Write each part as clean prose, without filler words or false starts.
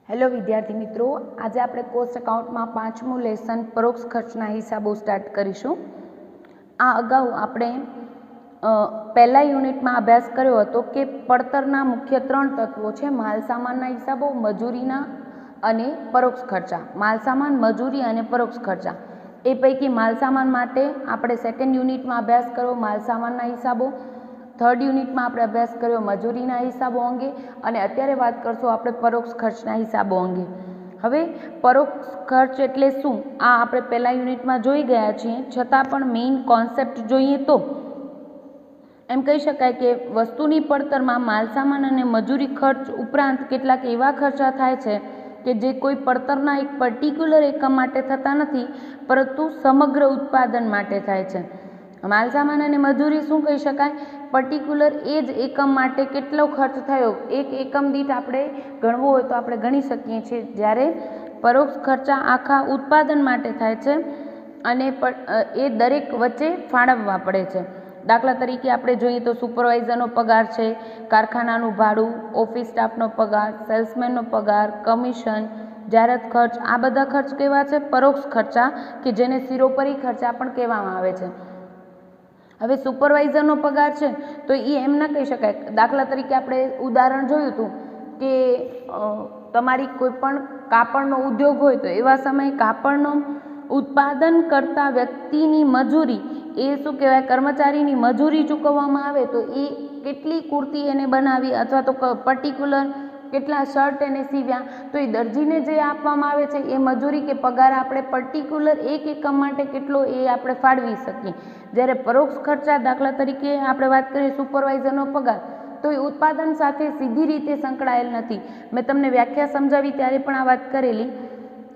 Hello વિદ્યાર્થી મિત્રો, આજે આપણે કોસ્ટ એકાઉન્ટમાં પાંચમું લેસન પરોક્ષ ખર્ચના હિસાબો સ્ટાર્ટ કરીશું. આ અગાઉ આપણે પહેલા યુનિટમાં અભ્યાસ કર્યો હતો કે પડતરના મુખ્ય ત્રણ તત્વો છે: માલસામાનના હિસાબો, મજૂરીના અને પરોક્ષ ખર્ચા. માલસામાન, મજૂરી અને પરોક્ષ ખર્ચા. એ પૈકી માલસામાન માટે આપણે સેકન્ડ યુનિટમાં અભ્યાસ કર્યો માલસામાનના હિસાબો, થર્ડ યુનિટમાં આપણે અભ્યાસ કર્યો મજૂરીના હિસાબો અંગે, અને અત્યારે વાત કરશું આપણે પરોક્ષ ખર્ચના હિસાબો અંગે. હવે પરોક્ષ ખર્ચ એટલે શું, આ આપણે પહેલા યુનિટમાં જોઈ ગયા છીએ, છતાં પણ મેઇન કોન્સેપ્ટ જોઈએ તો એમ કહી શકાય કે વસ્તુની પડતરમાં માલસામાન અને મજૂરી ખર્ચ ઉપરાંત કેટલાક એવા ખર્ચા થાય છે કે જે કોઈ પડતરના એક પર્ટિક્યુલર એકમ માટે થતા નથી, પરંતુ સમગ્ર ઉત્પાદન માટે થાય છે. માલસામાન અને મજૂરી શું કહી શકાય, પર્ટિક્યુલર એ જ એકમ માટે કેટલો ખર્ચ થયો, એક એકમ દીઠ આપણે ગણવો હોય તો આપણે ગણી શકીએ છીએ. જ્યારે પરોક્ષ ખર્ચા આખા ઉત્પાદન માટે થાય છે અને એ દરેક વચ્ચે ફાળવવા પડે છે. દાખલા તરીકે આપણે જોઈએ તો સુપરવાઇઝરનો પગાર છે, કારખાનાનું ભાડું, ઓફિસ સ્ટાફનો પગાર, સેલ્સમેનનો પગાર, કમિશન, જાહેરાત ખર્ચ, આ બધા ખર્ચ કેવા છે? પરોક્ષ ખર્ચા, કે જેને શિરોપરી ખર્ચા પણ કહેવામાં આવે છે. હવે સુપરવાઇઝરનો પગાર છે તો એ એમ ના કહી શકાય. દાખલા તરીકે આપણે ઉદાહરણ જોયું હતું કે તમારી કોઈ પણ કાપડનો ઉદ્યોગ હોય તો એવા સમયે કાપડનો ઉત્પાદન કરતા વ્યક્તિની મજૂરી, એ શું કહેવાય, કર્મચારીની મજૂરી ચૂકવવામાં આવે તો એ કેટલી કુર્તી એને બનાવી અથવા તો પર્ટિક્યુલર કેટલા શર્ટ એને સીવ્યા, તો એ દરજીને જે આપવામાં આવે છે એ મજૂરી કે પગાર આપણે પર્ટિક્યુલર એક એકમ માટે કેટલો એ આપણે ફાળવી શકીએ. જ્યારે પરોક્ષ ખર્ચા, દાખલા તરીકે આપણે વાત કરીએ સુપરવાઇઝરનો પગાર, તો એ ઉત્પાદન સાથે સીધી રીતે સંકળાયેલ નથી. મેં તમને વ્યાખ્યા સમજાવી ત્યારે પણ આ વાત કરેલી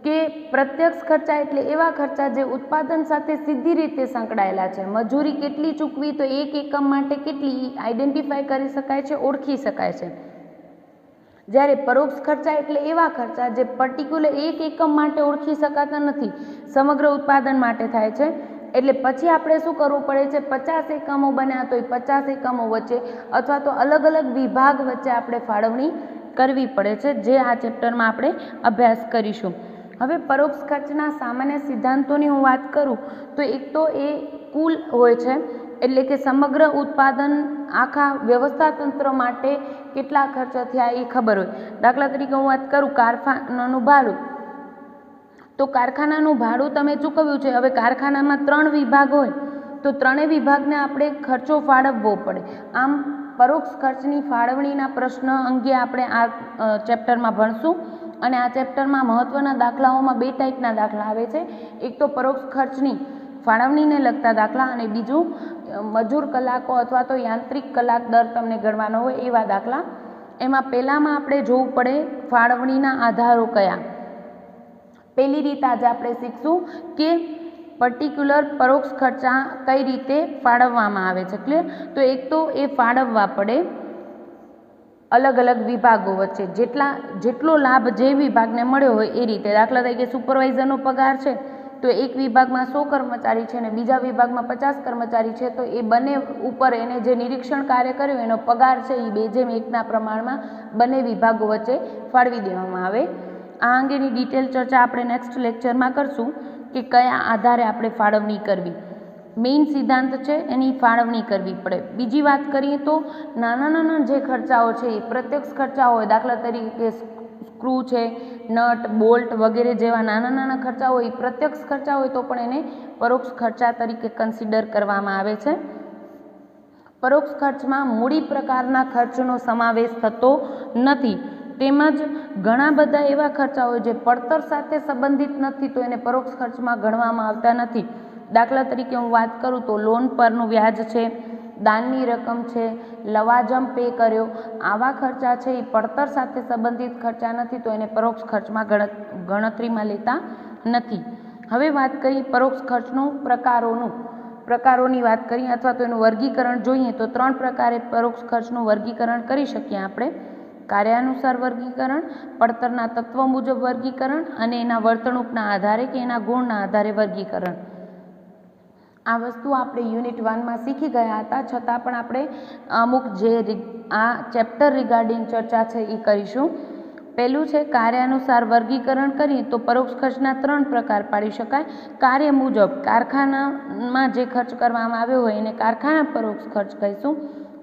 કે પ્રત્યક્ષ ખર્ચા એટલે એવા ખર્ચા જે ઉત્પાદન સાથે સીધી રીતે સંકળાયેલા છે. મજૂરી કેટલી ચૂકવી તો એક એકમ માટે કેટલી આઈડેન્ટિફાય કરી શકાય છે, ઓળખી શકાય છે. જ્યારે પરોક્ષ ખર્ચા એટલે એવા ખર્ચા જે પર્ટિક્યુલર એક એકમ માટે ઓળખી શકાતા નથી, સમગ્ર ઉત્પાદન માટે થાય છે. એટલે પછી આપણે શું કરવું પડે છે, 50 એકમો બન્યા તો એ 50 એકમો વચ્ચે અથવા તો અલગ અલગ વિભાગ વચ્ચે આપણે ફાળવણી કરવી પડે છે, જે આ ચેપ્ટરમાં આપણે અભ્યાસ કરીશું. હવે પરોક્ષ ખર્ચના સામાન્ય સિદ્ધાંતોની હું વાત કરું તો એક તો એ કુલ હોય છે, એટલે કે સમગ્ર ઉત્પાદન આખા વ્યવસ્થા તંત્ર માટે કેટલા ખર્ચ થયા એ ખબર હોય. દાખલા તરીકે હું વાત કરું કારખાનાનું ભાડું, તો કારખાનાનું ભાડું તમે ચૂકવ્યું છે. હવે કારખાનામાં 3 વિભાગ હોય તો ત્રણેય વિભાગને આપણે ખર્ચો ફાળવવો પડે. આમ પરોક્ષ ખર્ચની ફાળવણીના પ્રશ્ન અંગે આપણે આ ચેપ્ટરમાં ભણશું. અને આ ચેપ્ટરમાં મહત્ત્વના દાખલાઓમાં 2 ટાઈપના દાખલા આવે છે. એક તો પરોક્ષ ખર્ચની ફાળવણીને લગતા દાખલા, અને બીજું મજૂર કલાકો અથવા તો યાંત્રિક કલાક દર તમને ગણવાનો હોય એવા દાખલા. એમાં પહેલામાં આપણે જોવું પડે ફાળવણીના આધારો કયા. પહેલી રીત આજે આપણે શીખશું કે પર્ટિક્યુલર પરોક્ષ ખર્ચા કઈ રીતે ફાળવવામાં આવે છે. ક્લિયર? તો એક તો એ ફાળવવા પડે અલગ અલગ વિભાગો વચ્ચે, જેટલો લાભ જે વિભાગને મળ્યો હોય એ રીતે. દાખલા તરીકે સુપરવાઇઝરનો પગાર છે તો એક વિભાગમાં 100 કર્મચારી છે અને બીજા વિભાગમાં 50 કર્મચારી છે, તો એ બંને ઉપર એને જે નિરીક્ષણ કાર્ય કર્યું એનો પગાર છે એ 2:1 પ્રમાણમાં બંને વિભાગો વચ્ચે ફાળવી દેવામાં આવે. આ અંગેની ડિટેલ ચર્ચા આપણે નેક્સ્ટ લેક્ચરમાં કરશું કે કયા આધારે આપણે ફાળવણી કરવી. મેઇન સિદ્ધાંત છે એની ફાળવણી કરવી પડે. બીજી વાત કરીએ તો નાના નાના જે ખર્ચાઓ છે એ પ્રત્યક્ષ ખર્ચાઓ હોય. દાખલા તરીકે સ્ક્રૂ છે, નટ, બોલ્ટ વગેરે જેવા નાના નાના ખર્ચા હોય એ પ્રત્યક્ષ ખર્ચા હોય તો પણ એને પરોક્ષ ખર્ચા તરીકે કન્સિડર કરવામાં આવે છે. પરોક્ષ ખર્ચમાં મૂડી પ્રકારના ખર્ચનો સમાવેશ થતો નથી, તેમજ ઘણા બધા એવા ખર્ચા હોય જે પડતર સાથે સંબંધિત નથી તો એને પરોક્ષ ખર્ચમાં ગણવામાં આવતા નથી. દાખલા તરીકે હું વાત કરું તો લોન પરનું વ્યાજ છે, દાનની રકમ છે, લવાજમ પે કર્યો, આવા ખર્ચા છે એ પડતર સાથે સંબંધિત ખર્ચા નથી તો એને પરોક્ષ ખર્ચમાં ગણતરીમાં લેતા નથી. હવે વાત કરીએ પરોક્ષ ખર્ચનું પ્રકારોની વાત કરીએ અથવા તો એનું વર્ગીકરણ જોઈએ તો 3 પ્રકારે પરોક્ષ ખર્ચનું વર્ગીકરણ કરી શકીએ આપણે: કાર્યાનુસાર વર્ગીકરણ, પડતરના તત્વ મુજબ વર્ગીકરણ અને એના વર્તણૂકના આધારે કે એના ગુણના આધારે વર્ગીકરણ. આ વસ્તુ આપણે યુનિટ 1માં શીખી ગયા હતા, છતાં પણ આપણે અમુક જે આ ચેપ્ટર રિગાર્ડિંગ ચર્ચા છે એ કરીશું. પહેલું છે કાર્યાનુસાર વર્ગીકરણ કરીએ તો પરોક્ષ ખર્ચના 3 પ્રકાર પાડી શકાય. કાર્ય મુજબ કારખાનામાં જે ખર્ચ કરવામાં આવ્યો હોય એને કારખાના પરોક્ષ ખર્ચ કહીશું.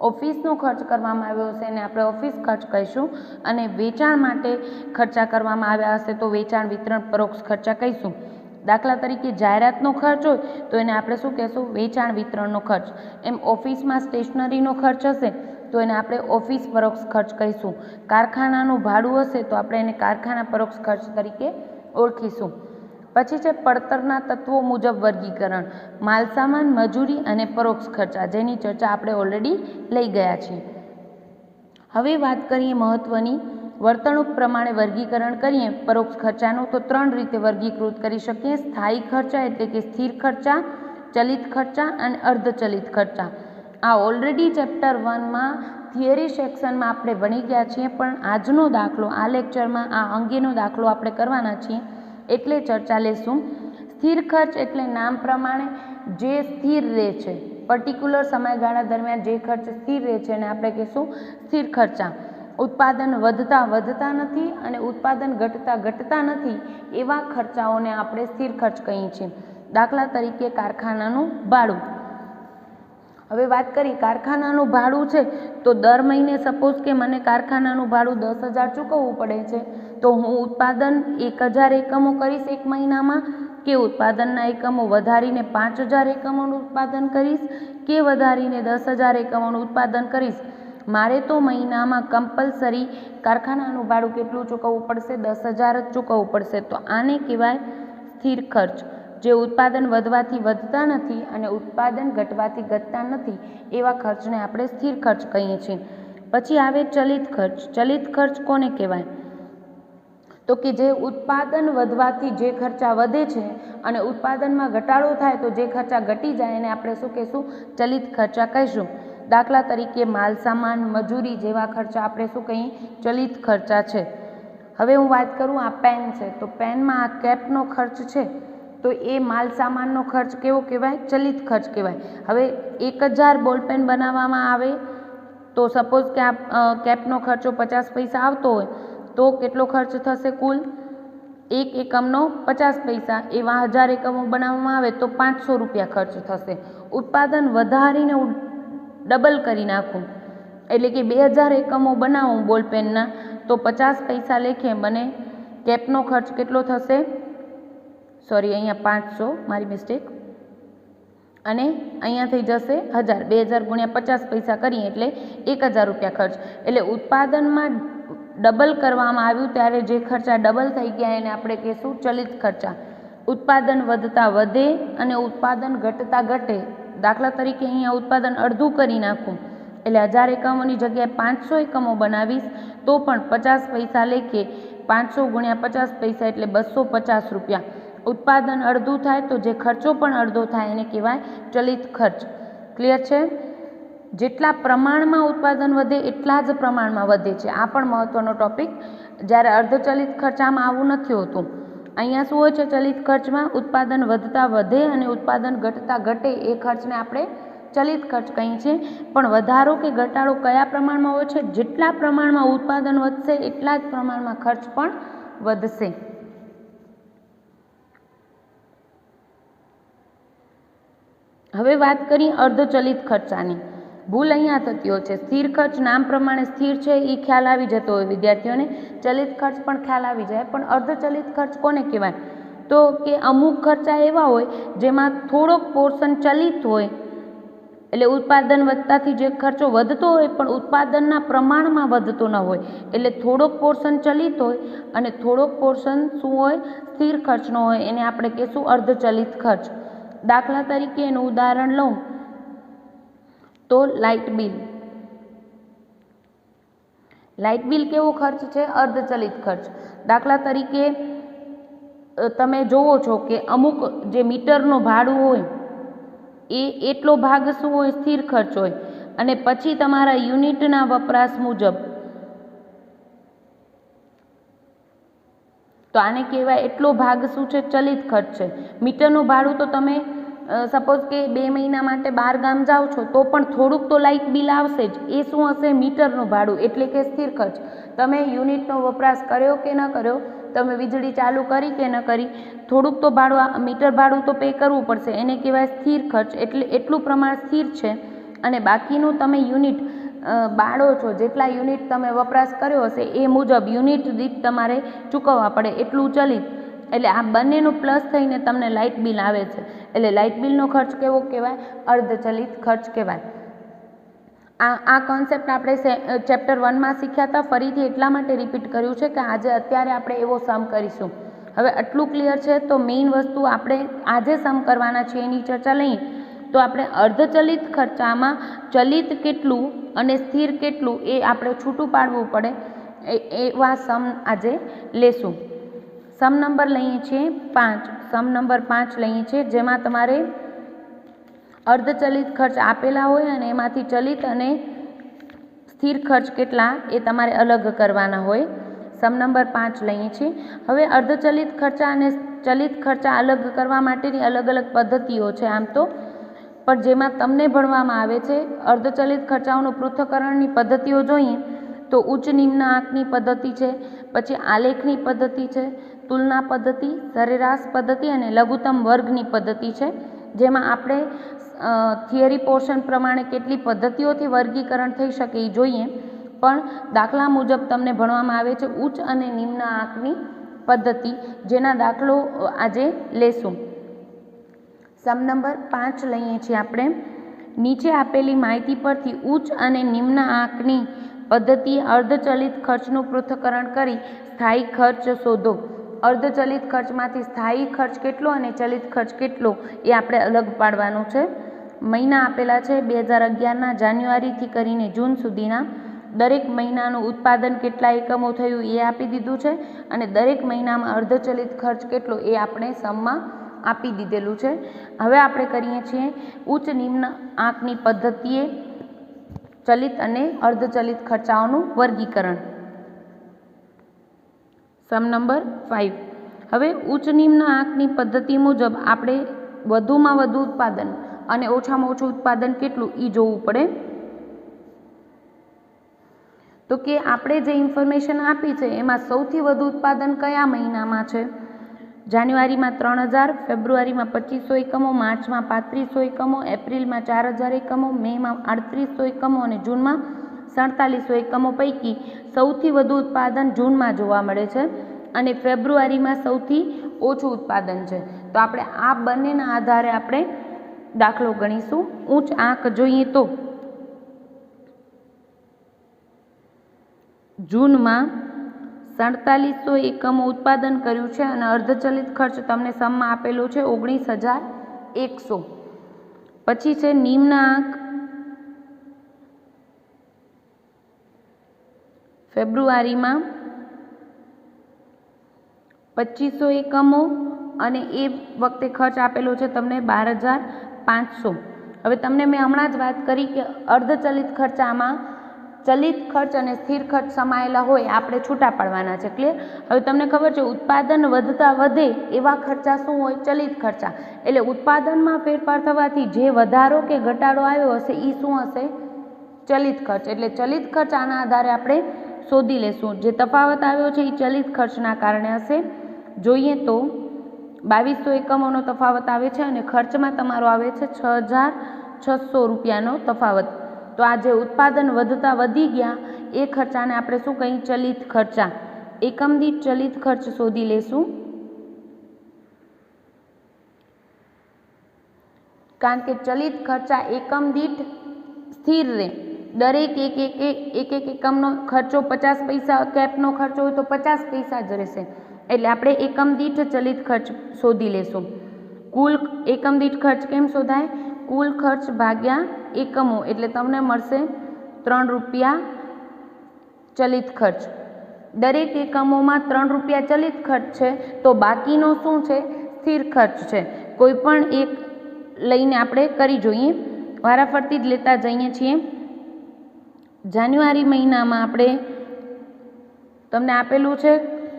ઓફિસનો ખર્ચ કરવામાં આવ્યો હશે એને આપણે ઓફિસ ખર્ચ કહીશું. અને વેચાણ માટે ખર્ચા કરવામાં આવ્યા હશે તો વેચાણ વિતરણ પરોક્ષ ખર્ચા કહીશું. દાખલા તરીકે જાહેરાતનો ખર્ચ હોય તો એને આપણે શું કહીશું? વેચાણ વિતરણનો ખર્ચ. એમ ઓફિસમાં સ્ટેશનરીનો ખર્ચ હશે તો એને આપણે ઓફિસ પરોક્ષ ખર્ચ કહીશું. કારખાનાનું ભાડું હશે તો આપણે એને કારખાના પરોક્ષ ખર્ચ તરીકે ઓળખીશું. પછી છે પડતરના તત્વો મુજબ વર્ગીકરણ, માલસામાન, મજૂરી અને પરોક્ષ ખર્ચા, જેની ચર્ચા આપણે ઓલરેડી લઈ ગયા છીએ. હવે વાત કરીએ મહત્વની, વર્તણૂક પ્રમાણે વર્ગીકરણ કરીએ પરોક્ષ ખર્ચાનું તો 3 રીતે વર્ગીકૃત કરી શકીએ. સ્થાયી ખર્ચા એટલે કે સ્થિર ખર્ચા, ચલિત ખર્ચા અને અર્ધચલિત ખર્ચા. આ ઓલરેડી ચેપ્ટર 1માં થિયરી સેક્શનમાં આપણે ભણી ગયા છીએ, પણ આજનો દાખલો આ લેક્ચરમાં આ અંગેનો દાખલો આપણે કરવાના છીએ એટલે ચર્ચા લેશું. સ્થિર ખર્ચ એટલે નામ પ્રમાણે જે સ્થિર રહે છે, પર્ટિક્યુલર સમયગાળા દરમિયાન જે ખર્ચ સ્થિર રહે છે એને આપણે કહીશું સ્થિર ખર્ચા. ઉત્પાદન વધતા નથી અને ઉત્પાદન ઘટતા નથી એવા ખર્ચાઓને આપણે સ્થિર ખર્ચ કહીએ છીએ. દાખલા તરીકે કારખાનાનું ભાડું. હવે વાત કરી કારખાનાનું ભાડું છે તો દર મહિને સપોઝ કે મને કારખાનાનું ભાડું 10,000 ચૂકવવું પડે છે તો હું ઉત્પાદન 1,000 એકમો કરીશ એક મહિનામાં, કે ઉત્પાદનના એકમો વધારીને 5,000 એકમોનું ઉત્પાદન કરીશ, કે વધારીને 10,000 એકમોનું ઉત્પાદન કરીશ. મારે તો મહિનામાં કમ્પલસરી કારખાનાનું ભાડું કેટલું ચૂકવવું પડશે? 10,000 જ ચૂકવવું પડશે. તો આને કહેવાય સ્થિર ખર્ચ. જે ઉત્પાદન વધવાથી વધતા નથી અને ઉત્પાદન ઘટવાથી ઘટતા નથી એવા ખર્ચને આપણે સ્થિર ખર્ચ કહીએ છીએ. પછી આવે ચલિત ખર્ચ. ચલિત ખર્ચ કોને કહેવાય? તો કે જે ઉત્પાદન વધવાથી જે ખર્ચા વધે છે અને ઉત્પાદનમાં ઘટાડો થાય તો જે ખર્ચા ઘટી જાય એને આપણે શું કહીશું? ચલિત ખર્ચા કહીશું. દાખલા તરીકે માલસામાન, મજૂરી જેવા ખર્ચા આપણે શું કહીએ? ચલિત ખર્ચા છે. હવે હું વાત કરું, આ પેન છે તો પેનમાં આ કેપનો ખર્ચ છે તો એ માલસામાનનો ખર્ચ કેવો કહેવાય? ચલિત ખર્ચ કહેવાય. હવે 1,000 બોલપેન બનાવવામાં આવે તો સપોઝ કે આ કેપનો ખર્ચો 50 પૈસા આવતો હોય તો કેટલો ખર્ચ થશે? કુલ એક એકમનો 50 પૈસા. એવા 1000 એકમો બનાવવામાં આવે તો 500 રૂપિયા ખર્ચ થશે. ઉત્પાદન વધારીને ડબલ કરી નાખું એટલે કે 2,000 એકમો બનાવું બોલપેનના તો 50 પૈસા લેખે મને કેપનો ખર્ચ કેટલો થશે? સોરી, અહીંયા 500, મારી મિસ્ટેક. અને અહીંયા થઈ જશે 1000. 2,000 ગુણ્યા 50 પૈસા કરીએ એટલે 1,000 રૂપિયા ખર્ચ. એટલે ઉત્પાદનમાં ડબલ કરવામાં આવ્યું ત્યારે જે ખર્ચા ડબલ થઈ ગયા એને આપણે કહીશું ચલિત ખર્ચા. ઉત્પાદન વધતા વધે અને ઉત્પાદન ઘટતા ઘટે. દાખલા તરીકે અહીંયા ઉત્પાદન અડધું કરી નાખું એટલે 1000 એકમોની જગ્યાએ 500 એકમો બનાવીશ તો પણ 50 પૈસા લેખે 500 ગુણ્યા 50 પૈસા એટલે 250 રૂપિયા. ઉત્પાદન અડધું થાય તો જે ખર્ચો પણ અડધો થાય એને કહેવાય ચલિત ખર્ચ. ક્લિયર છે? જેટલા પ્રમાણમાં ઉત્પાદન વધે એટલા જ પ્રમાણમાં વધે છે. આ પણ મહત્વનો ટોપિક. જ્યારે અર્ધચલિત ખર્ચામાં આવું નથી હોતું. અહીંયા શું હોય છે? ચલિત ખર્ચમાં ઉત્પાદન વધતા વધે અને ઉત્પાદન ઘટતા ઘટે એ ખર્ચને આપણે ચલિત ખર્ચ કહીએ છીએ. પણ વધારો કે ઘટાડો કયા પ્રમાણમાં હોય છે? જેટલા પ્રમાણમાં ઉત્પાદન વધશે એટલા જ પ્રમાણમાં ખર્ચ પણ વધશે. હવે વાત કરીએ અર્ધચલિત ખર્ચાની. ભૂલ અહીંયા થતી હોય છે. સ્થિર ખર્ચ નામ પ્રમાણે સ્થિર છે એ ખ્યાલ આવી જતો હોય વિદ્યાર્થીઓને, ચલિત ખર્ચ પણ ખ્યાલ આવી જાય. પણ અર્ધચલિત ખર્ચ કોને કહેવાય? તો કે અમુક ખર્ચા એવા હોય જેમાં થોડોક પોર્શન ચલિત હોય એટલે ઉત્પાદન વધતાથી જે ખર્ચો વધતો હોય પણ ઉત્પાદનના પ્રમાણમાં વધતો ન હોય. એટલે થોડોક પોર્શન ચલિત હોય અને થોડોક પોર્શન શું હોય? સ્થિર ખર્ચનો હોય. એને આપણે કહીશું અર્ધચલિત ખર્ચ. દાખલા તરીકે એનું ઉદાહરણ લઉં તો લાઇટ બિલ. લાઇટ બિલ કેવો ખર્ચ છે? અર્ધચલિત ખર્ચ. દાખલા તરીકે તમે જોવો છો કે અમુક જે મીટરનો ભાડું હોય એ એટલો ભાગ શું હોય? સ્થિર ખર્ચ હોય. અને પછી તમારા યુનિટના વપરાશ મુજબ તો આને કહેવાય એટલો ભાગ શું છે? ચલિત ખર્ચ છે. મીટરનું ભાડું તો તમે સપોઝ કે 2 મહિના માટે બહાર ગામ જાઓ છો તો પણ થોડુંક તો લાઇટ બિલ આવશે જ. એ શું હશે? મીટરનું ભાડું, એટલે કે સ્થિર ખર્ચ. તમે યુનિટનો વપરાશ કર્યો કે ન કર્યો, તમે વીજળી ચાલુ કરી કે ન કરી, થોડુંક તો ભાડું, મીટર ભાડું તો પે કરવું પડશે. એને કહેવાય સ્થિર ખર્ચ. એટલે એટલું પ્રમાણ સ્થિર છે અને બાકીનું તમે યુનિટ બાળો છો, જેટલા યુનિટ તમે વપરાશ કર્યો હશે એ મુજબ યુનિટ દીઠ તમારે ચૂકવવા પડે એટલું ચલિત. એટલે આ બંનેનું પ્લસ થઈને તમને લાઇટ બિલ આવે છે. એટલે લાઇટ બિલનો ખર્ચ કેવો કહેવાય? અર્ધચલિત ખર્ચ કહેવાય. આ કોન્સેપ્ટ આપણે ચેપ્ટર 1માં શીખ્યા હતા. ફરીથી એટલા માટે રિપીટ કર્યું છે કે આજે અત્યારે આપણે એવો સમ કરીશું. હવે આટલું ક્લિયર છે તો મેઇન વસ્તુ આપણે આજે સમ કરવાના છે એની ચર્ચા લઈએ. તો આપણે અર્ધચલિત ખર્ચામાં ચલિત કેટલું અને સ્થિર કેટલું એ આપણે છૂટું પાડવું પડે એવા સમ આજે લેશું. સમ નંબર લઈએ છીએ 5. સમ નંબર 5 લઈએ છીએ જેમાં તમારે અર્ધચલિત ખર્ચ આપેલા હોય અને એમાંથી ચલિત અને સ્થિર ખર્ચ કેટલા એ તમારે અલગ કરવાના હોય. સમ નંબર 5 લઈએ છીએ. હવે અર્ધચલિત ખર્ચા અને ચલિત ખર્ચા અલગ કરવા માટેની અલગ અલગ પદ્ધતિઓ છે આમ તો, પણ જેમાં તમને ભણવામાં આવે છે અર્ધચલિત ખર્ચાઓનું પૃથ્થકરણની પદ્ધતિઓ જોઈએ તો ઉચ્ચ નિમ્ન આંકની પદ્ધતિ છે, પછી આલેખની પદ્ધતિ છે, તુલના પદ્ધતિ, સરેરાશ પદ્ધતિ અને લઘુત્તમ વર્ગની પદ્ધતિ છે. જેમાં આપણે થિયરી પોર્શન પ્રમાણે કેટલી પદ્ધતિઓથી વર્ગીકરણ થઈ શકે એ જોઈએ, પણ દાખલા મુજબ તમને ભણવામાં આવે છે ઉચ્ચ અને નિમ્ન આંકની પદ્ધતિ, જેના દાખલો આજે લેશું. સમ નંબર 5 લઈએ છીએ આપણે. નીચે આપેલી માહિતી પરથી ઉચ્ચ અને નિમ્ન આંકની પદ્ધતિએ અર્ધચલિત ખર્ચનું પૃથ્થકરણ કરી સ્થાયી ખર્ચ શોધો. અર્ધચલિત ખર્ચમાંથી સ્થાયી ખર્ચ કેટલો અને ચલિત ખર્ચ કેટલો એ આપણે અલગ પાડવાનું છે. મહિના આપેલા છે 2011ના જાન્યુઆરીથી કરીને જૂન સુધીના. દરેક મહિનાનું ઉત્પાદન કેટલા એકમો થયું એ આપી દીધું છે અને દરેક મહિનામાં અર્ધચલિત ખર્ચ કેટલો એ આપણે સમમાં આપી દીધેલું છે. હવે આપણે કરીએ છીએ ઉચ્ચ નિમ્ન આંકની પદ્ધતિએ ચલિત અને અર્ધચલિત ખર્ચાઓનું વર્ગીકરણ. Sum number 5. હવે ઉચ્ચ નિમ્ન આંકની પદ્ધતિ મુજબ આપણે વધુમાં વધુ ઉત્પાદન અને ઓછામાં ઓછું ઉત્પાદન કેટલું એ જોવું પડે. તો કે આપણે જે ઇન્ફોર્મેશન આપી છે એમાં સૌથી વધુ ઉત્પાદન કયા મહિનામાં છે? જાન્યુઆરીમાં 3000, ફેબ્રુઆરીમાં 2500 એકમો, માર્ચમાં 3500 એકમો, એપ્રિલમાં 4000 એકમો, મેમાં 3800 એકમો અને જૂનમાં 4700 એકમો પૈકી સૌથી વધુ ઉત્પાદન જૂનમાં જોવા મળે છે અને ફેબ્રુઆરીમાં સૌથી ઓછું ઉત્પાદન છે. તો આપણે આ બંનેના આધારે આપણે દાખલો ગણીશું. ઉચ્ચ આંક જોઈએ તો જૂનમાં 4700 એકમો ઉત્પાદન કર્યું છે અને અર્ધચલિત ખર્ચ તમને સમમાં આપેલો છે 19100. પછી છે નિમ્ન આંક ફેબ્રુઆરીમાં 2500 એકમો અને એ વખતે ખર્ચ આપેલો છે તમને 12500. હવે તમને મેં હમણાં જ વાત કરી કે અર્ધચલિત ખર્ચામાં ચલિત ખર્ચ અને સ્થિર ખર્ચ સમાયેલા હોય આપણે છૂટા પાડવાના છે. ક્લિયર? હવે તમને ખબર છે ઉત્પાદન વધતા વધે એવા ખર્ચા શું હોય? ચલિત ખર્ચા. એટલે ઉત્પાદનમાં ફેરફાર થવાથી જે વધારો કે ઘટાડો આવ્યો હશે એ શું હશે? ચલિત ખર્ચ. એટલે ચલિત ખર્ચ આના આધારે આપણે શોધી લેશું. જે તફાવત આવ્યો છે એ ચલિત ખર્ચના કારણે હશે. જોઈએ તો 2200 એકમોનો તફાવત આવે છે અને ખર્ચમાં તમારો આવે છે 6600 રૂપિયાનો તફાવત. તો આ જે ઉત્પાદન વધતા વધી ગયા એ ખર્ચાને આપણે શું કહીએ? ચલિત ખર્ચા. એકમ દીઠ ચલિત ખર્ચ શોધી લેશું. કારણ કે ચલિત ખર્ચા એકમ દીઠ સ્થિર રહે. દરેક એક એકમનો ખર્ચો 50 પૈસા કેપનો ખર્ચો હોય તો 50 પૈસા જ રહેશે. એટલે આપણે એકમ દીઠ ચલિત ખર્ચ શોધી લેશું. કુલ એકમ દીઠ ખર્ચ કેમ શોધાય? કુલ ખર્ચ ભાગ્યા એકમો, એટલે તમને મળશે 3 રૂપિયા ચલિત ખર્ચ. દરેક એકમોમાં 3 રૂપિયા ચલિત ખર્ચ છે તો બાકીનો શું છે? સ્થિર ખર્ચ છે. કોઈ પણ એક લઈને આપણે કરી જોઈએ. વારાફરતી જ લેતા જઈએ છીએ. જાન્યુઆરી મહિનામાં આપણે તમને આપેલું છે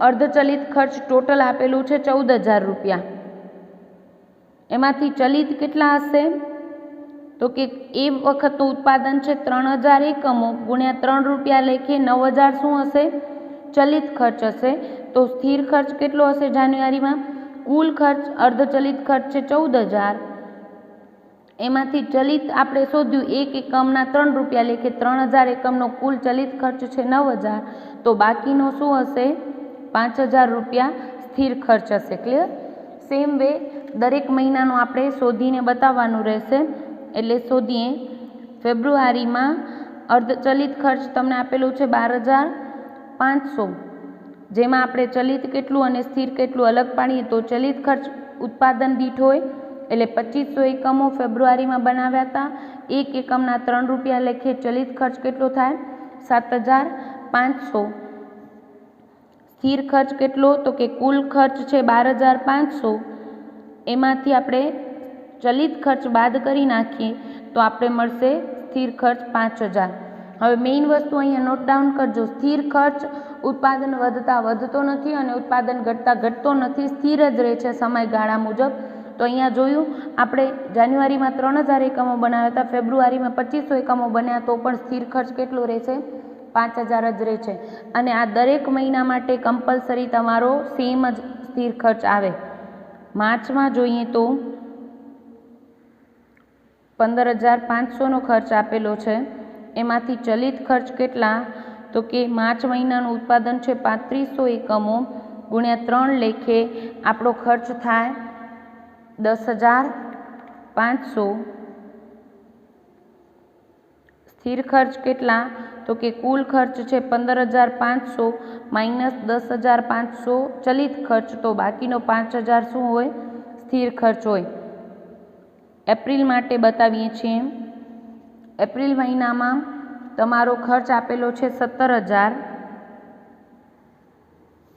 અર્ધચલિત ખર્ચ ટોટલ આપેલું છે 14000 રૂપિયા. એમાંથી ચલિત કેટલા હશે તો કે એ વખતનું ઉત્પાદન છે 3000 એકમો ગુણ્યા 3 રૂપિયા લેખે 9000 શું હશે ચલિત ખર્ચ હશે। તો સ્થિર ખર્ચ કેટલો હશે જાન્યુઆરીમાં કુલ ખર્ચ અર્ધચલિત ખર્ચ છે 14000 એમાંથી ચલિત આપણે શોધ્યું એક એકમના 3 રૂપિયા લેખે 3000 એકમનો કુલ ચલિત ખર્ચ છે 9000 તો બાકીનો શું હશે 5000 રૂપિયા સ્થિર ખર્ચ હશે। ક્લિયર। સેમ વે દરેક મહિનાનું આપણે શોધીને બતાવવાનું રહેશે। એટલે શોધીએ ફેબ્રુઆરીમાં અર્ધચલિત ખર્ચ તમને આપેલું છે 12500 જેમાં આપણે ચલિત કેટલું અને સ્થિર કેટલું અલગ પાડીએ તો ચલિત ખર્ચ ઉત્પાદન દીઠ હોય એટલે 2500 એકમો ફેબ્રુઆરીમાં બનાવ્યા હતા એક એકમના 3 રૂપિયા લેખે ચલિત ખર્ચ કેટલો થાય 7500 સ્થિર ખર્ચ કેટલો તો કે કુલ ખર્ચ છે 12500 એમાંથી આપણે ચલિત ખર્ચ બાદ કરી નાખીએ તો આપણે મળશે સ્થિર ખર્ચ 5000। હવે મેઇન વસ્તુ અહીંયા નોટ ડાઉન કરજો સ્થિર ખર્ચ ઉત્પાદન વધતા વધતો નથી અને ઉત્પાદન ઘટતા ઘટતો નથી સ્થિર જ રહે છે સમયગાળા મુજબ। તો અહીંયા જોયું આપણે જાન્યુઆરીમાં 3000 એકમો બનાવ્યા હતા ફેબ્રુઆરીમાં 2500 એકમો બન્યા તો પણ સ્થિર ખર્ચ કેટલો રહેશે 5000 જ રહે છે અને આ દરેક મહિના માટે કમ્પલસરી તમારો સેમ જ સ્થિર ખર્ચ આવે। માર્ચમાં જોઈએ તો 15500નો ખર્ચ આપેલો છે એમાંથી ચલિત ખર્ચ કેટલા તો કે માર્ચ મહિનાનું ઉત્પાદન છે 3500 એકમો ગુણ્યા 3 લેખે આપણો ખર્ચ થાય 10500 સ્થિર ખર્ચ કેટલા તો કે કુલ ખર્ચ છે 15500 માઇનસ 10500 ચલિત ખર્ચ તો બાકીનો 5000 શું હોય સ્થિર ખર્ચ હોય। એપ્રિલ માટે બતાવીએ છીએ એપ્રિલ મહિનામાં તમારો ખર્ચ આપેલો છે 17000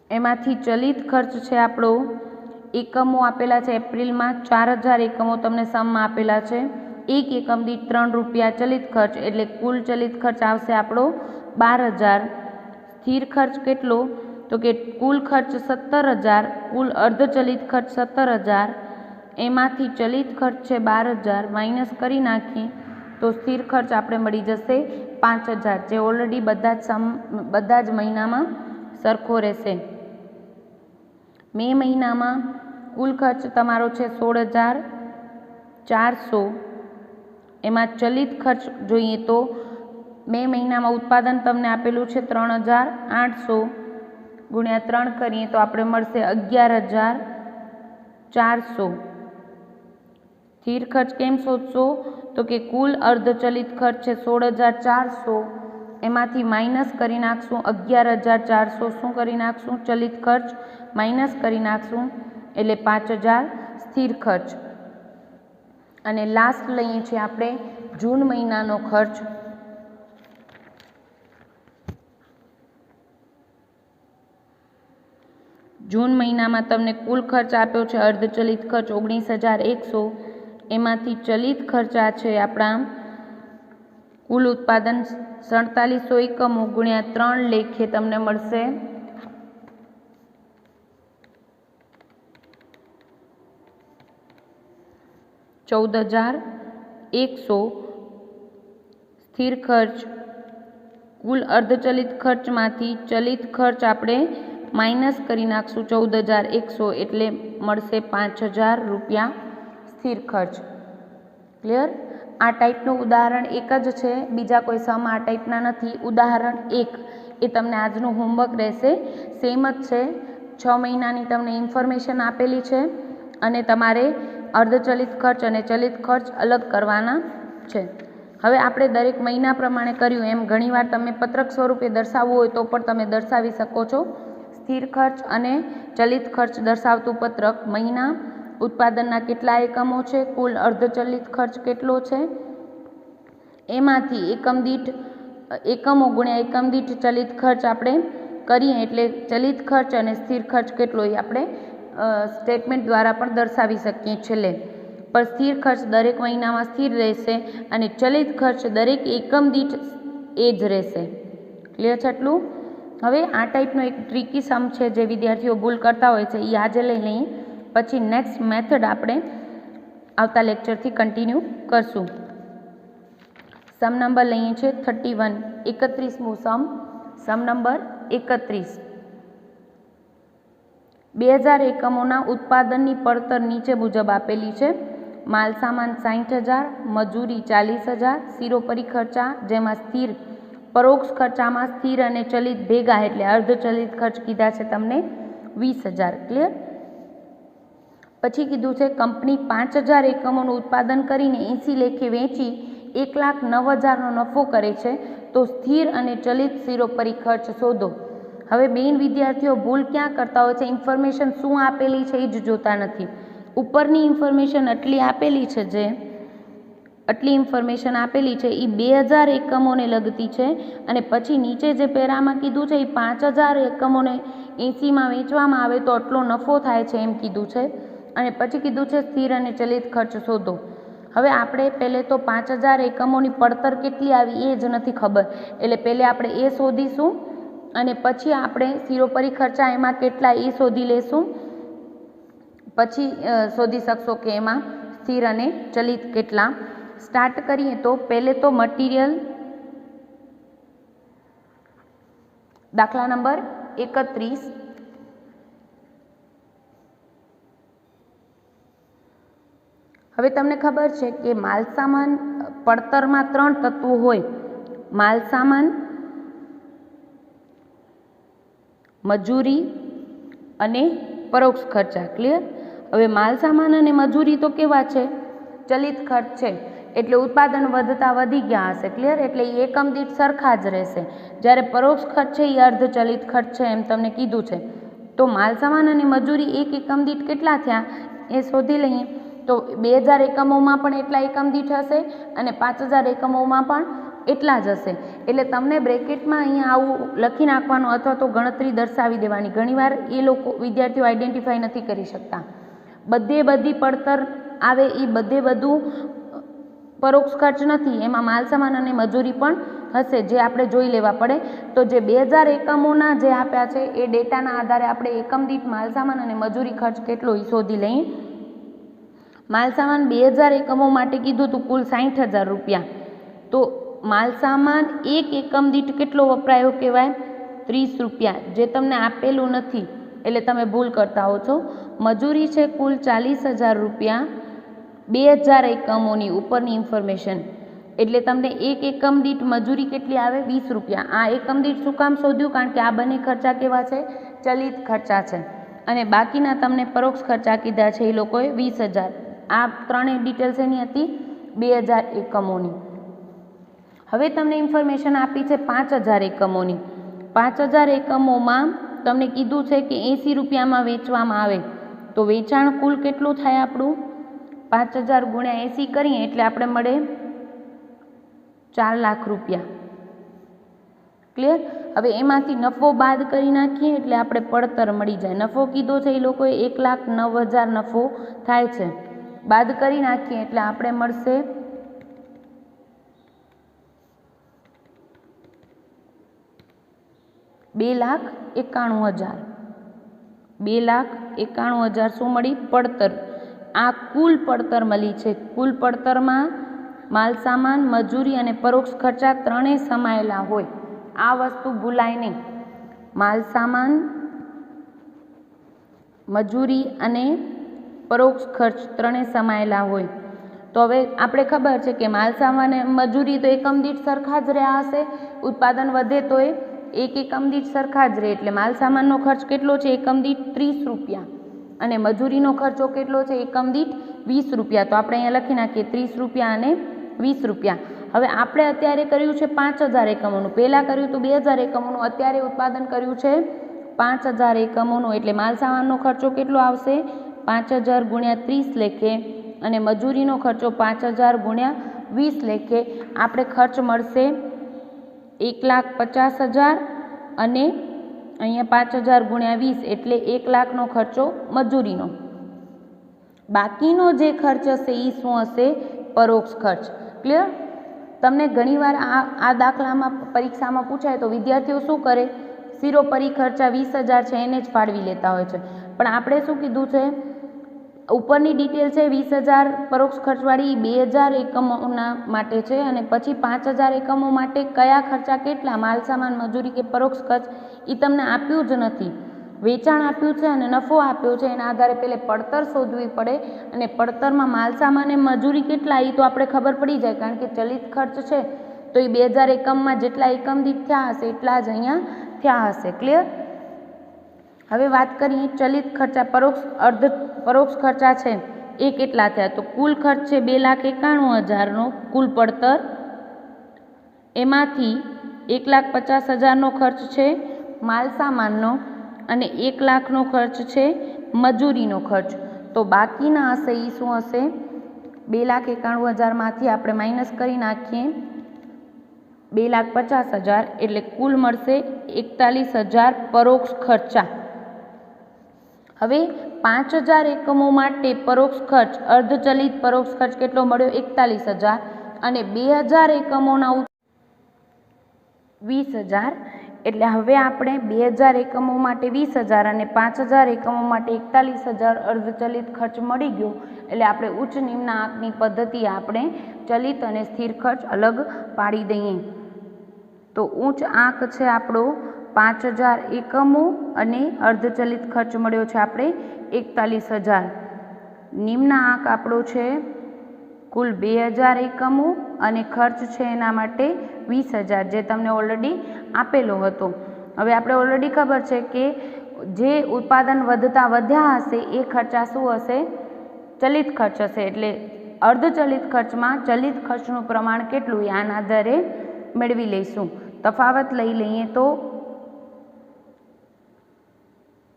એમાંથી ચલિત ખર્ચ છે આપણો એકમો આપેલા છે એપ્રિલમાં 4000 એકમો તમને સમમાં આપેલા છે એક એકમ દીઠ 3 રૂપિયા ચલિત ખર્ચ એટલે કુલ ચલિત ખર્ચ આવશે આપણો 12000। સ્થિર ખર્ચ કેટલો તો કે કુલ ખર્ચ 17000 કુલ અર્ધચલિત ખર્ચ 17000 એમાંથી ચલિત ખર્ચ છે 12000 માઇનસ કરી નાખીએ તો સ્થિર ખર્ચ આપણે મળી જશે 5000 જે ઓલરેડી બધા જ મહિનામાં સરખો રહેશે। મે મહિનામાં કુલ ખર્ચ તમારો છે 16400 એમાં ચલિત ખર્ચ જોઈએ તો મે મહિનામાં ઉત્પાદન તમને આપેલું છે 3800 ગુણ્યા 3 કરીએ તો આપણે મળશે 11400। સ્થિર ખર્ચ કેમ શોધશો તો કે કુલ અર્ધચલિત ખર્ચ છે 16400 એમાંથી માઇનસ કરી નાખશું 11400 શું કરી નાખશું ચલિત ખર્ચ માઇનસ કરી નાખશું એટલે 5000 સ્થિર ખર્ચ। અને લાસ્ટ લઈએ છીએ આપણે જૂન મહિનાનો ખર્ચ। જૂન મહિનામાં તમને કુલ ખર્ચ આપ્યો છે અર્ધચલિત ખર્ચ 19100 એમાંથી ચલિત ખર્ચા છે આપણા કુલ ઉત્પાદન 4700 એકમો ગુણ્યા 3 લેખે તમને મળશે 14100। સ્થિર ખર્ચ કુલ અર્ધચલિત ખર્ચમાંથી ચલિત ખર્ચ આપણે માઇનસ કરી નાખશું 14100 એટલે મળશે 5000 રૂપિયા સ્થિર ખર્ચ। ક્લિયર। આ ટાઈપનું ઉદાહરણ એક જ છે બીજા કોઈ સમ આ ટાઈપના નથી। ઉદાહરણ 1 એ તમને આજનું હોમવર્ક રહેશે સેમ જ છે 6 મહિનાની તમને ઇન્ફોર્મેશન આપેલી છે અને તમારે અર્ધચલિત ખર્ચ અને ચલિત ખર્ચ અલગ કરવાના છે। હવે આપણે દરેક મહિના પ્રમાણે કર્યું એમ ઘણીવાર તમે પત્રક સ્વરૂપે દર્શાવવું હોય તો પણ તમે દર્શાવી શકો છો। સ્થિર ખર્ચ અને ચલિત ખર્ચ દર્શાવતું પત્રક મહિના ઉત્પાદનના કેટલા એકમો છે કુલ અર્ધચલિત ખર્ચ કેટલો છે એમાંથી એકમ દીઠ એકમો ગુણ્યા એકમ દીઠ ચલિત ખર્ચ આપણે કરીએ એટલે ચલિત ખર્ચ અને સ્થિર ખર્ચ કેટલો એ આપણે સ્ટેટમેન્ટ દ્વારા પણ દર્શાવી શકીએ છેલ્લે। પણ સ્થિર ખર્ચ દરેક મહિનામાં સ્થિર રહેશે અને ચલિત ખર્ચ દરેક એકમ દીઠ એ જ રહેશે। ક્લિયર છે આટલું। હવે આ ટાઈપનો એક ટ્રિકી સમ છે જે વિદ્યાર્થીઓ ભૂલ કરતા હોય છે એ આજે લઈ લઈએ પછી નેક્સ્ટ મેથડ આપણે આવતા લેક્ચરથી કન્ટિન્યુ કરશું. સમ નંબર લઈએ છીએ 31, 31મું સમ નંબર 31. 2000 એકમોના ઉત્પાદનની પડતર નીચે મુજબ આપેલી છે. માલ સામાન 60,000, મજૂરી 40,000, સિરોપરી ખર્ચા જેમાં સ્થિર પરોક્ષ ખર્ચામાં સ્થિર અને ચલિત ભેગા એટલે અર્ધચલિત ખર્ચ કીધા છે તમને 20,000. ક્લિયર. પછી કીધું છે કંપની 5,000 એકમોનું ઉત્પાદન કરીને 80 લેખે વેચી 1,09,000નો નફો કરે છે તો સ્થિર અને ચલિત સિરોપરી ખર્ચ શોધો. હવે બેન વિદ્યાર્થીઓ ભૂલ ક્યાં કરતા હોય છે, ઇન્ફોર્મેશન શું આપેલી છે એ જ જોતા નથી. ઉપરની ઇન્ફોર્મેશન આટલી આપેલી છે, જે આટલી ઇન્ફોર્મેશન આપેલી છે એ 2000 એકમોને લગતી છે અને પછી નીચે જે પેરામાં કીધું છે એ 5,000 એકમોને 80માં વેચવામાં આવે તો આટલો નફો થાય છે એમ કીધું છે અને પછી કીધું છે સ્થિર અને ચલિત ખર્ચ શોધો. હવે આપણે પહેલે તો 5,000 એકમોની પડતર કેટલી આવી એ જ નથી ખબર, એટલે પહેલે આપણે એ શોધીશું અને પછી આપણે સિરોપરી ખર્ચા એમાં કેટલા એ શોધી લેશું. પછી શોધી શકશો કે એમાં સ્થિર અને ચલિત કેટલા. સ્ટાર્ટ કરીએ તો પહેલે તો મટીરિયલ, દાખલા નંબર 31. હવે તમને ખબર છે કે માલસામાન પડતરમાં 3 તત્વો હોય: માલસામાન, મજૂરી અને પરોક્ષ ખર્ચા. ક્લિયર. હવે માલસામાન અને મજૂરી તો કેવા છે? ચલિત ખર્ચ છે, એટલે ઉત્પાદન વધતા વધી ગયા હશે. ક્લિયર. એટલે એ એકમ દીઠ સરખા જ રહેશે. જ્યારે પરોક્ષ ખર્ચ છે એ અર્ધચલિત ખર્ચ છે એમ તમને કીધું છે. તો માલસામાન અને મજૂરી એક એકમ દીઠ કેટલા થયા એ શોધી લઈએ. તો 2000 એકમોમાં પણ એટલા એકમ દીઠ હશે અને 5,000 એકમોમાં પણ એટલા જ હશે. એટલે તમને બ્રેકેટમાં અહીંયા આવું લખી નાખવાનું અથવા તો ગણતરી દર્શાવી દેવાની. ઘણીવાર એ લોકો વિદ્યાર્થીઓ આઈડેન્ટિફાઈ નથી કરી શકતા. બધી પડતર આવે એ બધું પરોક્ષ ખર્ચ નથી, એમાં માલસામાન અને મજૂરી પણ હશે જે આપણે જોઈ લેવા પડે. તો જે 2000 એકમોના જે આપ્યા છે એ ડેટાના આધારે આપણે એકમ દીઠ માલસામાન અને મજૂરી ખર્ચ કેટલો એ શોધી લઈએ. માલસામાન 2000 એકમો માટે કીધું હતું કુલ 60,000 રૂપિયા. તો માલસામાન એક એકમ દીઠ કેટલો વપરાયો કહેવાય? 30 રૂપિયા, જે તમને આપેલું નથી એટલે તમે ભૂલ કરતા હો છો. મજૂરી છે કુલ 40,000 રૂપિયા 2000 એકમોની ઉપરની ઇન્ફોર્મેશન, એટલે તમને એક એકમ દીઠ મજૂરી કેટલી આવે? 20 રૂપિયા. આ એકમ દીઠ શું કામ શોધ્યું? કારણ કે આ બંને ખર્ચા કેવા છે? ચલિત ખર્ચા છે. અને બાકીના તમને પરોક્ષ ખર્ચા કીધા છે એ લોકોએ 20,000. આ ત્રણેય ડિટેલ્સ એની હતી 2000 એકમોની. હવે તમને ઇન્ફોર્મેશન આપી છે 5,000 એકમોની. 5,000 એકમોમાં તમને કીધું છે કે 80 રૂપિયામાં વેચવામાં આવે તો વેચાણ કુલ કેટલું થાય આપણું? 5,000 ગુણ્યા 80 કરીએ એટલે આપણે મળે 4 લાખ રૂપિયા. ક્લિયર. હવે એમાંથી નફો બાદ કરી નાખીએ એટલે આપણે પડતર મળી જાય. નફો કીધો છે એ લોકોએ 1,09,000 નફો થાય છે. બાદ કરી નાખીએ એટલે આપણે મળશે 2,91,000. 2,91,000 શું મળી? પડતર. આ કુલ પડતર મળી છે. કુલ પડતરમાં માલસામાન, મજૂરી અને પરોક્ષ ખર્ચા ત્રણેય સમાયેલા હોય. આ વસ્તુ ભૂલાય નહીં. માલસામાન, મજૂરી અને પરોક્ષ ખર્ચ ત્રણેય સમાયેલા હોય. તો હવે આપણે ખબર છે કે માલસામાન અને મજૂરી તો એકમ દીઠ સરખા જ રહ્યા હશે. ઉત્પાદન વધે તો એક એકમ દીઠ સરખા જ રહે. એટલે માલસામાનનો ખર્ચ કેટલો છે? એકમ દીઠ 30 રૂપિયા અને મજૂરીનો ખર્ચો કેટલો છે? એકમ દીઠ 20 રૂપિયા. તો આપણે અહીંયા લખી નાખીએ 30 રૂપિયા અને 20 રૂપિયા. હવે આપણે અત્યારે કર્યું છે 5,000 એકમોનું, પહેલાં કર્યું હતું 2000 એકમોનું, અત્યારે ઉત્પાદન કર્યું છે 5,000 એકમોનું. એટલે માલસામાનનો ખર્ચો કેટલો આવશે? 5,000 ગુણ્યા 30 લેખે અને મજૂરીનો ખર્ચો 5,000 ગુણ્યા 20 લેખે આપણે ખર્ચ મળશે 1,50,000 અને અહીંયા 5,000 ગુણ્યા 20 એટલે 1 લાખનો ખર્ચો મજૂરીનો. બાકીનો જે ખર્ચ હશે એ શું હશે? પરોક્ષ ખર્ચ. ક્લિયર. તમને ઘણીવાર આ દાખલામાં પરીક્ષામાં પૂછાય તો વિદ્યાર્થીઓ શું કરે? સિરોપરી ખર્ચા 20,000 છે એને જ ફાળવી લેતા હોય છે. પણ આપણે શું કીધું છે? ઉપરની ડિટેલ છે 20,000 પરોક્ષ ખર્ચવાળી 2,000 એકમોના માટે છે અને પછી 5,000 એકમો માટે કયા ખર્ચા કેટલા માલસામાન મજૂરી કે પરોક્ષ ખર્ચ એ તમને આપ્યું જ નથી. વેચાણ આપ્યું છે અને નફો આપ્યો છે, એના આધારે પહેલે પડતર શોધવી પડે અને પડતરમાં માલસામાન અને મજૂરી કેટલા એ તો આપણે ખબર પડી જાય, કારણ કે ચલિત ખર્ચ છે તો એ 2,000 એકમમાં જેટલા એકમ દીઠ થયા હશે એટલા જ અહીંયા થયા હશે. ક્લિયર? હવે વાત કરીએ ચલિત ખર્ચા અર્ધ પરોક્ષ ખર્ચા છે એ કેટલા થયા. તો કુલ ખર્ચ છે 2,91,000નો કુલ પડતર, એમાંથી 1,50,000નો ખર્ચ છે માલસામાનનો અને 1 લાખનો ખર્ચ છે મજૂરીનો ખર્ચ. તો બાકીના હશે એ શું હશે? 2,91,000માંથી આપણે માઇનસ કરી નાખીએ 2,50,000 એટલે કુલ મળશે 41,000 પરોક્ષ ખર્ચા. હવે 5,000 એકમો માટે પરોક્ષ ખર્ચ અર્ધચલિત પરોક્ષ ખર્ચ કેટલો મળ્યો? 41,000 અને 2,000 એકમોના 20,000 એટલે હવે આપણે 2,000 એકમો માટે 20,000 અને 5,000 એકમો માટે 41,000 અર્ધચલિત ખર્ચ મળી ગયો. એટલે આપણે ઉચ્ચ નિમ્ન આંકની પદ્ધતિએ આપણે ચલિત અને સ્થિર ખર્ચ અલગ પાડી દઈએ. તો ઉચ્ચ આંક છે આપણો 5,000 એકમો અને અર્ધચલિત ખર્ચ મળ્યો છે આપણે 41,000. નિમ્ન આંક આપણો છે કુલ 2,000 એકમો અને ખર્ચ છે એના માટે 20,000 જે તમને ઓલરેડી આપેલો હતો. હવે આપણે ઓલરેડી ખબર છે કે જે ઉત્પાદન વધ્યા હશે એ ખર્ચા શું હશે? ચલિત ખર્ચ હશે. એટલે અર્ધચલિત ખર્ચમાં ચલિત ખર્ચનું પ્રમાણ કેટલું એ આના આધારે મેળવી લઈશું. તફાવત લઈ લઈએ તો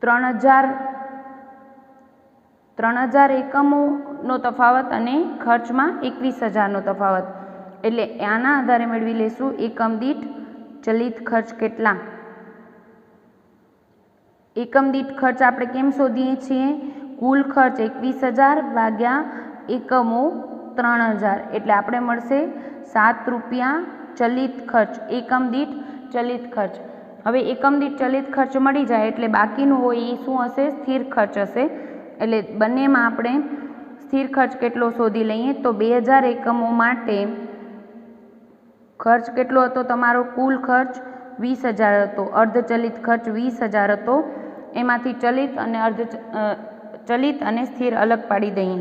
3,000 એકમોનો તફાવત અને ખર્ચમાં 21,000નો તફાવત. એટલે આના આધારે મેળવી લઈશું એકમ દીઠ ચલિત ખર્ચ કેટલા. એકમ દીઠ ખર્ચ આપણે કેમ શોધીએ છીએ? કુલ ખર્ચ 21,000 ભાગ્યા એકમો 3,000 એટલે આપણે મળશે 7 રૂપિયા ચલિત ખર્ચ, એકમ દીઠ ચલિત ખર્ચ. હવે એકમ દીઠ ચલિત ખર્ચ મળી જાય એટલે બાકીનું હોય એ શું હશે? સ્થિર ખર્ચ હશે. એટલે બંનેમાં આપણે સ્થિર ખર્ચ કેટલો શોધી લઈએ તો 2,000 એકમો માટે ખર્ચ કેટલો હતો તમારો? કુલ ખર્ચ 20,000 હતો, અર્ધચલિત ખર્ચ 20,000 હતો. એમાંથી ચલિત અને સ્થિર અલગ પાડી દઈએ.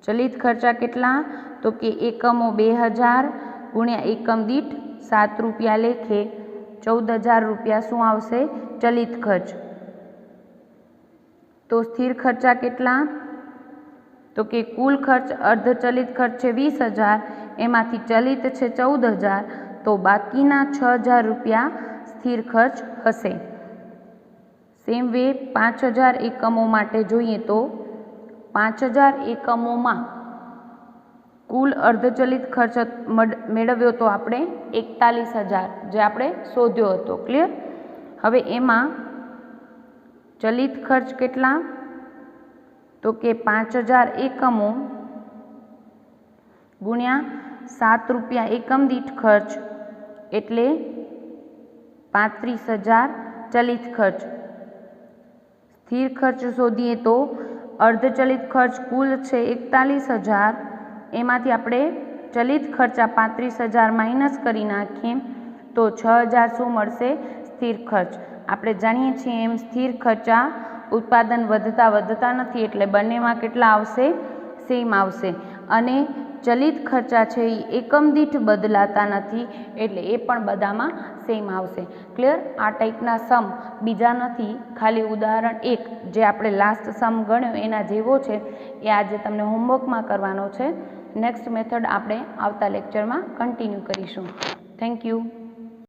ચલિત ખર્ચા કેટલા? તો કે એકમો 2,000 ગુણ્યા એકમ દીઠ 7 રૂપિયા લેખે 14,000 રૂપિયા શું આવશે? ચલિત ખર્ચ. તો સ્થિર ખર્ચા કેટલા? તો કે કુલ ખર્ચ અર્ધચલિત ખર્ચ છે 20,000, એમાંથી ચલિત છે 14,000, તો બાકીના 6,000 રૂપિયા સ્થિર ખર્ચ હશે. સેમ વે 5,000 એકમો માટે જોઈએ તો 5,000 એકમોમાં કુલ અર્ધચલિત ખર્ચ મેળવ્યો તો આપણે 41,000 જે આપણે શોધ્યો હતો. ક્લિયર? હવે એમાં ચલિત ખર્ચ કેટલા? તો કે 5,000 એકમો ગુણ્યા 7 રૂપિયા એકમ દીઠ ખર્ચ એટલે 35,000 ચલિત ખર્ચ. સ્થિર ખર્ચ શોધીએ તો અર્ધચલિત ખર્ચ કુલ છે 41,000, એમાંથી આપણે ચલિત ખર્ચા 35,000 માઇનસ કરી નાખીએ તો 6,000 શું મળશે? સ્થિર ખર્ચ. આપણે જાણીએ છીએ એમ સ્થિર ખર્ચા ઉત્પાદન વધતા નથી એટલે બંનેમાં કેટલા આવશે? સેમ આવશે. અને ચલિત ખર્ચા છે એ એકમ દીઠ બદલાતા નથી એટલે એ પણ બધામાં સેમ આવશે. ક્લિયર? આ ટાઈપના સમ બીજા નથી, ખાલી ઉદાહરણ 1 જે આપણે લાસ્ટ સમ ગણ્યો એના જેવો છે એ આજે તમને હોમવર્કમાં કરવાનો છે. નેક્સ્ટ મેથડ આપણે આવતા લેક્ચરમાં કન્ટિન્યુ કરીશું. Thank you.